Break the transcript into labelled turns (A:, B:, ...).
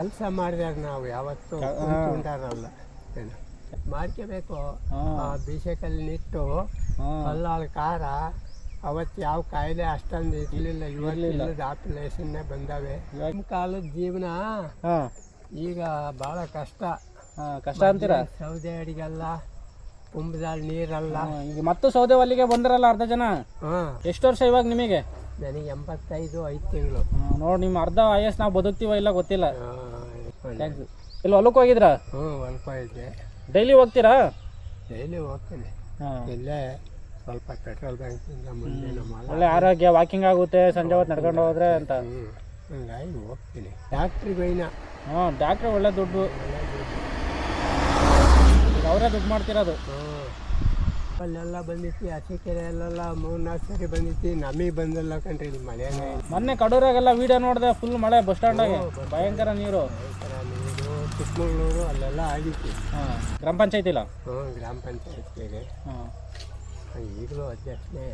A: ಕೆಲಸ ಮಾಡಿದಾಗ ನಾವು ಯಾವತ್ತೂ ಉಂಟಾರಲ್ಲ ಏನು ಮಾಡ್ಕೋಬೇಕು. ಬೀಸೆಕಲ್ಲಿ ನಿಟ್ಟು ಕಲ್ಲಾಳ ಖಾರ ಅವತ್ತು ಯಾವ ಕಾಯಿಲೆ ಅಷ್ಟೊಂದು ಇರಲಿಲ್ಲ. ಇವತ್ತು ಆಪರೇಷನ್ನೇ ಬಂದಾವೆ. ನಮ್ಮ ಕಾಲದ ಜೀವನ ಈಗ ಭಾಳ ಕಷ್ಟ
B: ಅಂತೀರಾ?
A: ಸೌದೆ ಅಡಿಗೆಲ್ಲ ಕುಂಭದಲ್ಲಿ ನೀರಲ್ಲ.
B: ಈಗ ಮತ್ತು ಸೌದೆ ಒಲ್ಲಿಗೆ ಬಂದ್ರಲ್ಲ ಅರ್ಧ ಜನ. ಎಷ್ಟು ವರ್ಷ ಇವಾಗ ನಿಮಗೆ?
A: ನನಗೆ 85 5 ತಿಂಗಳು.
B: ನೋಡಿ ನಿಮ್ಮ ಅರ್ಧ ವಯಸ್ಸು ನಾವು ಬದುಕ್ತೀವ ಇಲ್ಲ ಗೊತ್ತಿಲ್ಲ. ಇಲ್ಲಿ ಹೊಲಕ್ಕೆ ಹೋಗಿದ್ರಾ?
A: ಹೊಲಕ್ಕೆ ಹೋಗಿದ್ದೆ.
B: ಡೈಲಿ ಹೋಗ್ತೀರಾ?
A: ಡೈಲಿ ಹೋಗ್ತೀನಿ. ಇಲ್ಲೇ ಸ್ವಲ್ಪ ಪೆಟ್ರೋಲ್ ಬ್ಯಾಂಕಿಂದ ಮುಂದೆ ನಮ್ಮ
B: ಒಳ್ಳೆ ಆರೋಗ್ಯ, ವಾಕಿಂಗ್ ಆಗುತ್ತೆ ಸಂಜೆ ಹೊತ್ತು ನಡ್ಕೊಂಡು ಹೋದ್ರೆ ಅಂತ.
A: ಹಂಗಾಗಿ ಹೋಗ್ತೀನಿ. ಡಾಕ್ಟ್ರಿಗೆ ಬೈನ.
B: ಡಾಕ್ಟ್ರ್ ಒಳ್ಳೆ ದುಡ್ಡು. ಈಗ ಅವರೇ ದುಡ್ಡು ಮಾಡ್ತಿರೋದು.
A: ಅಲ್ಲೆಲ್ಲ ಬಂದಿತ್ತು, ಅರಸೀಕೆರೆ ಅಲ್ಲೆಲ್ಲ 3-4 ಸರಿ ಬಂದಿತ್ತು. ನಮಗೆ ಬಂದಲ್ಲ ಕಣ್ರಿ ಇಲ್ಲಿ ಮಳೆನೇ.
B: ಮೊನ್ನೆ ಕಡೂರಾಗೆಲ್ಲ ವಿಡಿಯೋ ನೋಡಿದೆ, ಫುಲ್ ಮಳೆ ಬಸ್ ಸ್ಟ್ಯಾಂಡಾಗೆ ಭಯಂಕರ ನೀರು.
A: ನೀರು ಚಿಕ್ಕಮಗಳೂರು ಅಲ್ಲೆಲ್ಲ ಆಗಿತ್ತು.
B: ಗ್ರಾಮ ಪಂಚಾಯತಿಲ್ಲ?
A: ಗ್ರಾಮ ಪಂಚಾಯತ್ಗೆ ಈಗಲೂ ಅಧ್ಯಕ್ಷನೇ.